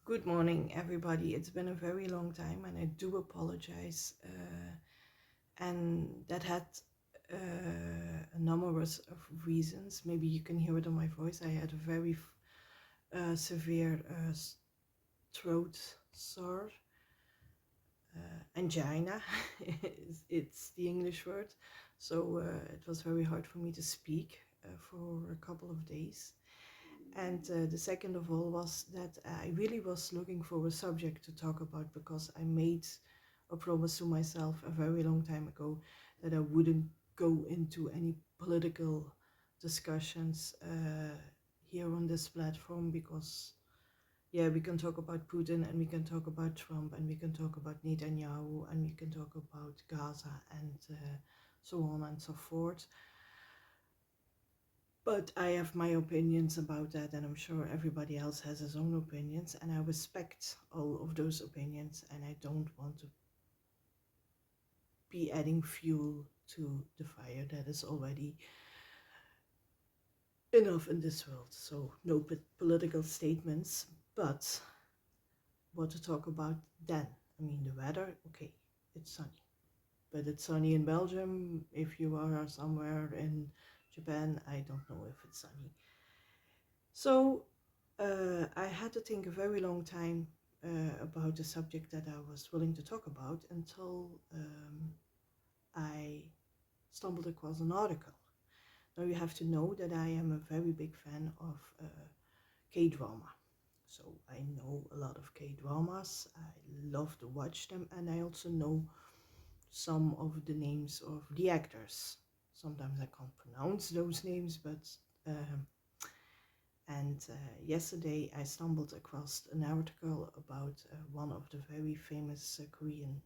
Good morning, everybody. It's been a very long time, and I do apologize. And that had a number of reasons. Maybe you can hear it on my voice. I had a very severe throat sore, angina. It's the English word. So it was very hard for me to speak for a couple of days. And the second of all was that I really was looking for a subject to talk about, because I made a promise to myself a very long time ago that I wouldn't go into any political discussions here on this platform, because yeah, we can talk about Putin, and we can talk about Trump, and we can talk about Netanyahu, and we can talk about Gaza, and so on and so forth. But I have my opinions about that, and I'm sure everybody else has his own opinions, and I respect all of those opinions, and I don't want to be adding fuel to the fire that is already enough in this world. So no political statements, but what to talk about then? I mean, the weather, okay, it's sunny, but it's sunny in Belgium. If you are somewhere in Japan, I don't know if it's sunny. So I had to think a very long time about the subject that I was willing to talk about, until I stumbled across an article. Now you have to know that I am a very big fan of K-drama. So I know a lot of K-dramas. I love to watch them, and I also know some of the names of the actors. Sometimes I can't pronounce those names, but yesterday I stumbled across an article about one of the very famous Korean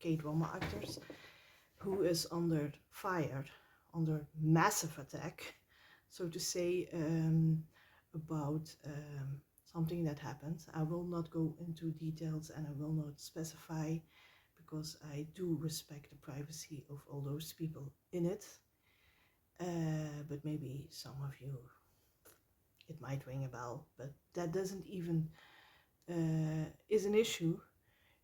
K-drama actors who is under fire, under massive attack, so to say, about something that happened. I will not go into details, and I will not specify, because I do respect the privacy of all those people in it. But maybe some of you, it might ring a bell, but that doesn't even is an issue,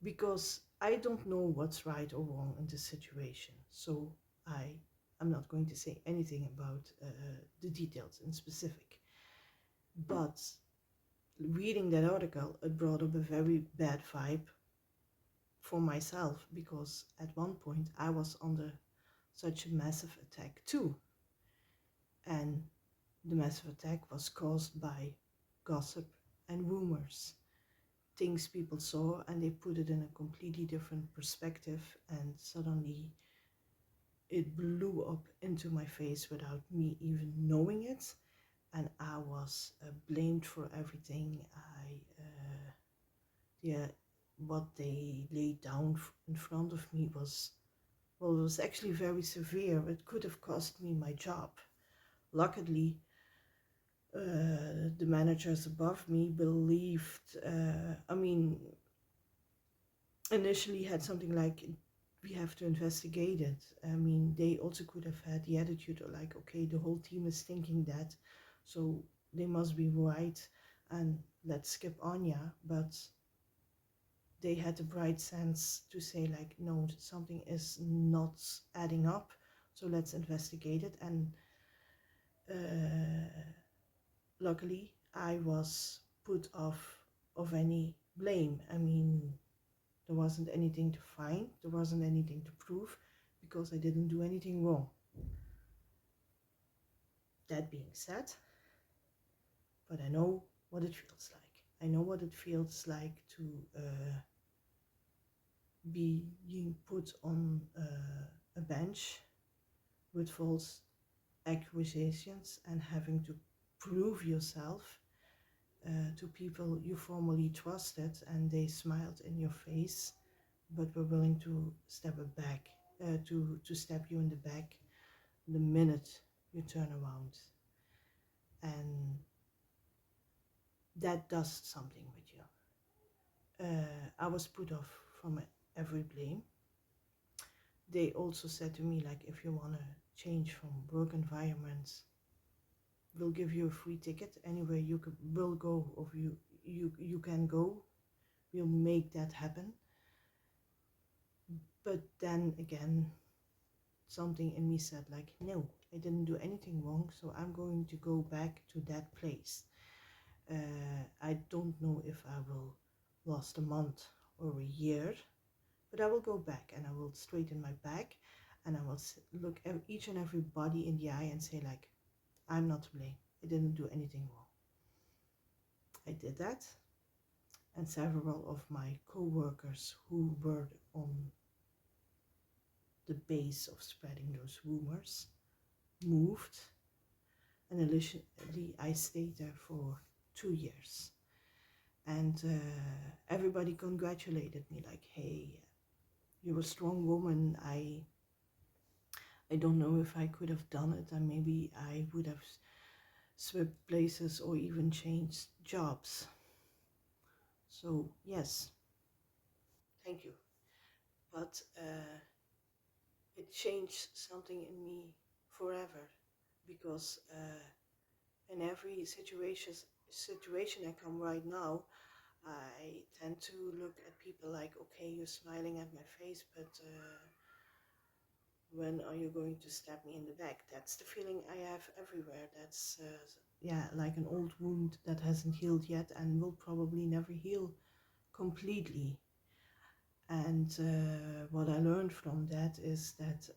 because I don't know what's right or wrong in this situation. So I'm not going to say anything about the details in specific. But reading that article, it brought up a very bad vibe for myself, because at one point I was under such a massive attack too. And the massive attack was caused by gossip and rumors, things people saw, and they put it in a completely different perspective, and suddenly it blew up into my face without me even knowing it, and I was blamed for everything. What they laid down in front of me was, well, it was actually very severe. It could have cost me my job. Luckily, the managers above me believed, initially had something like, we have to investigate it. I mean, they also could have had the attitude of like, okay, the whole team is thinking that, so they must be right, and let's skip Anya. But they had the bright sense to say like, no, something is not adding up, so let's investigate it. And luckily, I was put off of any blame. I mean, there wasn't anything to find, there wasn't anything to prove, because I didn't do anything wrong. That being said, but I know what it feels like. I know what it feels like to being put on a bench with false accusations, and having to prove yourself to people you formerly trusted, and they smiled in your face, but were willing to step back, to stab you in the back the minute you turn around. And that does something with you. I was put off from every blame. They also said to me, like, if you want to change from work environments, we'll give you a free ticket anywhere you will go, or you can go, we'll make that happen. But then again, something in me said like, no, I didn't do anything wrong, so I'm going to go back to that place. I don't know if I will last a month or a year, but I will go back and I will straighten my back and I will look each and every body in the eye and say like, I'm not to blame. I didn't do anything wrong. I did that, and several of my co-workers who were on the base of spreading those rumors moved, and initially I stayed there for 2 years. And everybody congratulated me like, hey, you're a strong woman. I don't know if I could have done it, and maybe I would have swapped places or even changed jobs. So yes, thank you. But it changed something in me forever, because in every situation I come right now, I tend to look at people like, okay, you're smiling at my face, but when are you going to stab me in the back? That's the feeling I have everywhere. That's yeah, like an old wound that hasn't healed yet and will probably never heal completely. And what I learned from that is that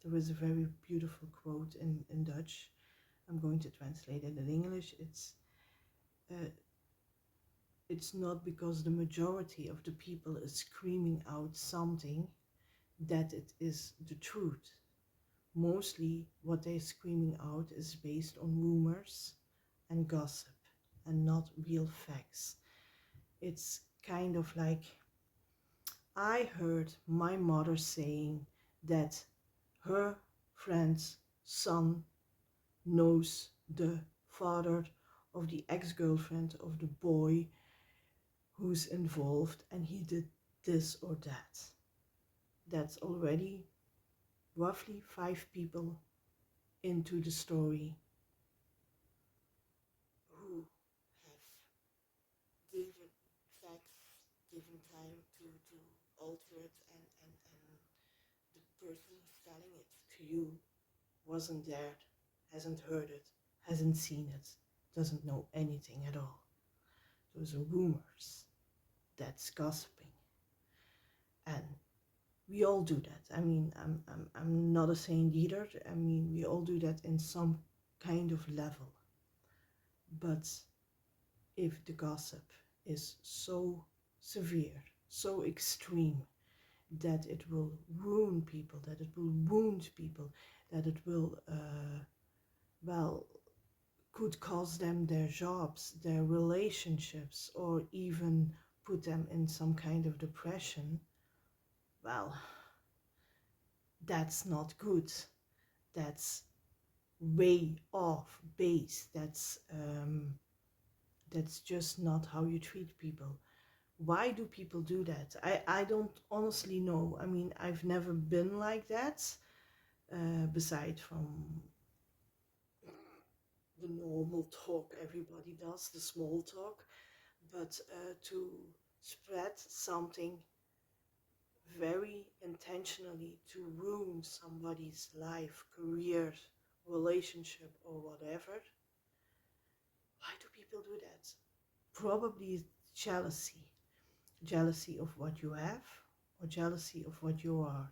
there is a very beautiful quote in Dutch. I'm going to translate it in English. It's not because the majority of the people is screaming out something that it is the truth. Mostly what they're screaming out is based on rumors and gossip and not real facts. It's kind of like, I heard my mother saying that her friend's son knows the father of the ex-girlfriend of the boy who's involved, and he did this or that. That's already roughly 5 people into the story who have given facts, given time to alter it, and the person telling it to you wasn't there, hasn't heard it, hasn't seen it, doesn't know anything at all. Those are rumors. That's gossiping. And we all do that. I mean, I'm not a saint either. I mean, we all do that in some kind of level. But if the gossip is so severe, so extreme, that it will ruin people, that it will wound people, that it will, well, could cost them their jobs, their relationships, or even put them in some kind of depression, well, that's not good. That's way off base. That's just not how you treat people. Why do people do that? I don't honestly know. I mean, I've never been like that, beside from the normal talk everybody does, the small talk. But to spread something very intentionally to ruin somebody's life, career, relationship, or whatever, why do people do that? Probably jealousy. Jealousy of what you have, or jealousy of what you are.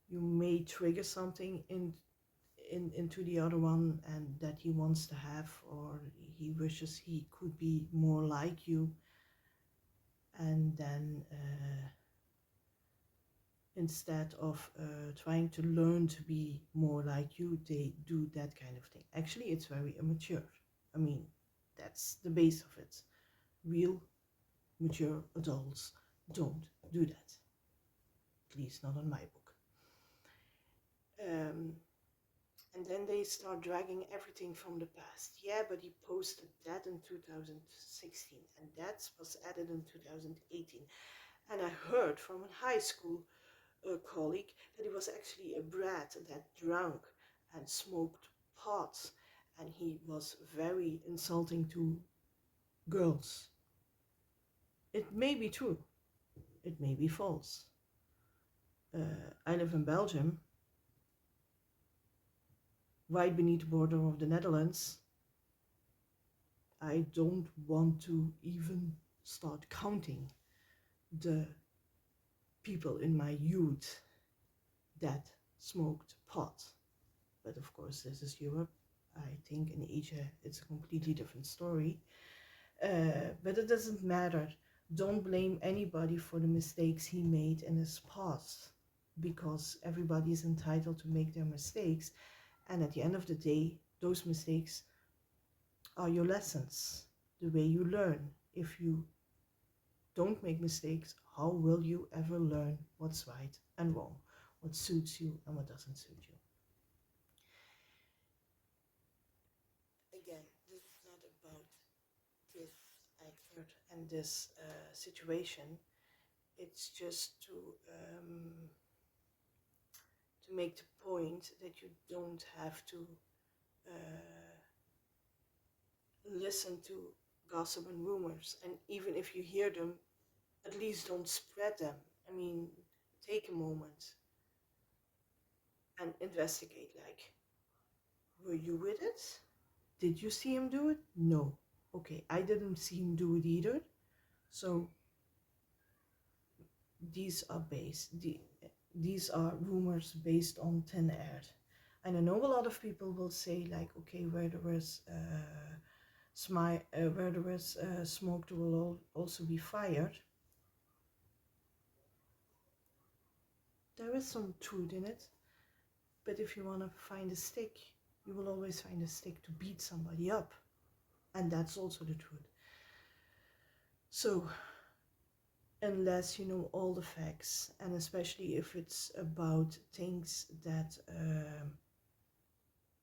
You may trigger something into the other one, and that he wants to have, or he wishes he could be more like you, and then instead of trying to learn to be more like you, they do that kind of thing. Actually, it's very immature. I mean, that's the base of it. Real mature adults don't do that, at least not in my book. And then they start dragging everything from the past. Yeah, but he posted that in 2016, and that was added in 2018. And I heard from a high school colleague that he was actually a brat that drank and smoked pot, and he was very insulting to girls. It may be true, it may be false. I live in Belgium, right beneath the border of the Netherlands. I don't want to even start counting the people in my youth that smoked pot. But of course, this is Europe. I think in Asia it's a completely different story. But it doesn't matter. Don't blame anybody for the mistakes he made in his past, because everybody is entitled to make their mistakes. And at the end of the day, those mistakes are your lessons, the way you learn. If you don't make mistakes, how will you ever learn what's right and wrong, what suits you and what doesn't suit you? Again, this is not about this actor and this situation. It's just to make the point that you don't have to uh, listen to gossip and rumors, and even if you hear them, at least don't spread them. I mean, take a moment and investigate. Like, were you with it? Did you see him do it? No. Okay, I didn't see him do it either. So these are these are rumors based on thin air. And I know a lot of people will say like, okay, where there is smoke, there will also be fire. There is some truth in it, but if you want to find a stick, you will always find a stick to beat somebody up, and that's also the truth. So unless you know all the facts, and especially if it's about things that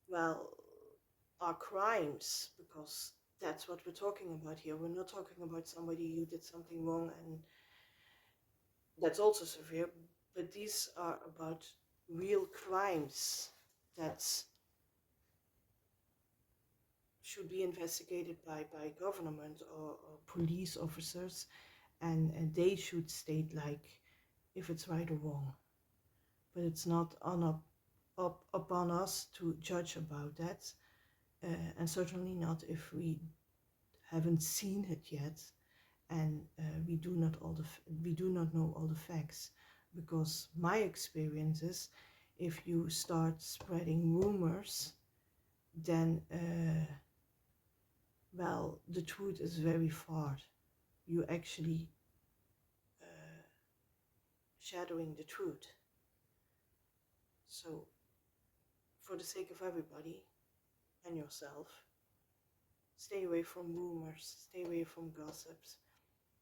well, are crimes, because that's what we're talking about here. We're not talking about somebody who did something wrong, and that's also severe, but these are about real crimes that should be investigated by government or police officers, and they should state like if it's right or wrong. But it's not upon us to judge about that, and certainly not if we haven't seen it yet, and we do not know all the facts. Because my experience is, if you start spreading rumors, then well, the truth is very far. You actually shadowing the truth. So, for the sake of everybody and yourself, stay away from rumors, stay away from gossips,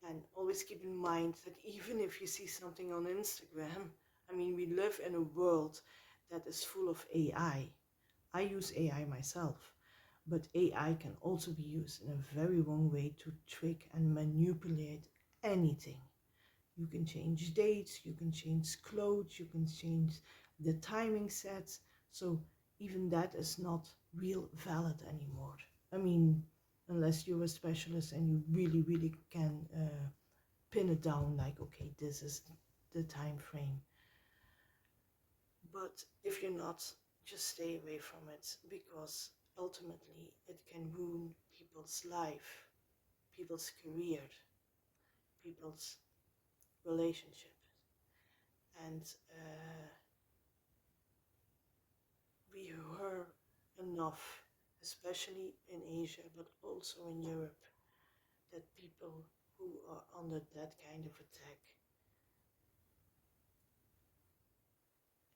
and always keep in mind that even if you see something on Instagram, I mean, we live in a world that is full of AI. I use AI myself, but AI can also be used in a very wrong way to trick and manipulate anything. You can change dates, you can change clothes, you can change the timing sets. So even that is not real valid anymore. I mean, unless you're a specialist and you really, really can pin it down like, okay, this is the time frame. But if you're not, just stay away from it, because ultimately it can ruin people's life, people's career, people's relationship. And we hear enough, especially in Asia, but also in Europe, that people who are under that kind of attack,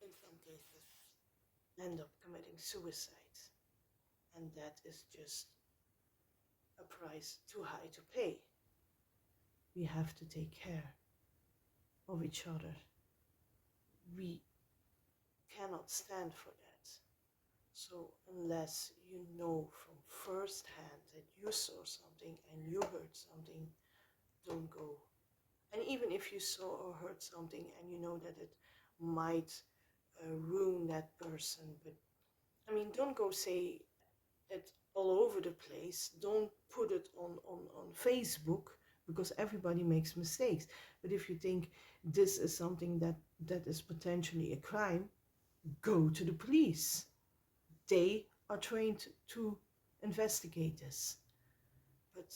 in some cases, end up committing suicide. And that is just a price too high to pay. We have to take care of each other. We cannot stand for that. So unless you know from first hand that you saw something and you heard something, don't go. And even if you saw or heard something and you know that it might ruin that person, but I mean, don't go say it all over the place. Don't put it on Facebook, because everybody makes mistakes. But if you think this is something that is potentially a crime, go to the police. They are trained to investigate this. But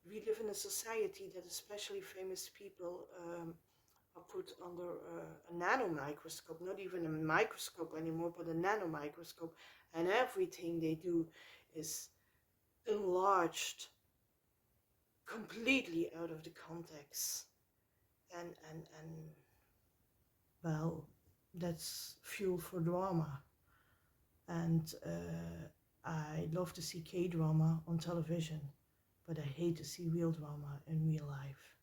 we live in a society that especially famous people are put under a nano microscope, not even a microscope anymore, but a nano microscope, and everything they do is enlarged completely out of the context. And well, that's fuel for drama. And I love to see K-drama on television, but I hate to see real drama in real life.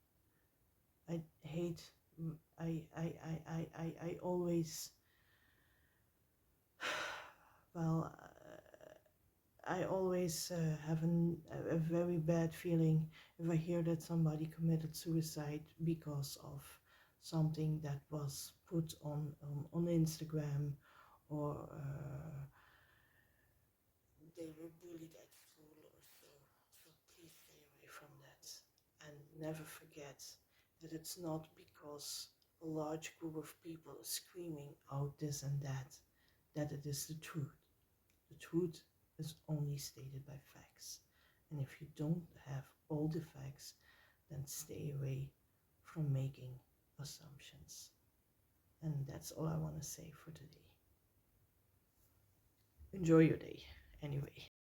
I hate, I always, well, I always have a very bad feeling if I hear that somebody committed suicide because of something that was put on Instagram, or they were bullied at school or so. So please stay away from that. And never forget that it's not because a large group of people is screaming out this and that it is the truth. The truth is only stated by facts. And if you don't have all the facts, then stay away from making assumptions. And that's all I want to say for today. Enjoy your day, anyway.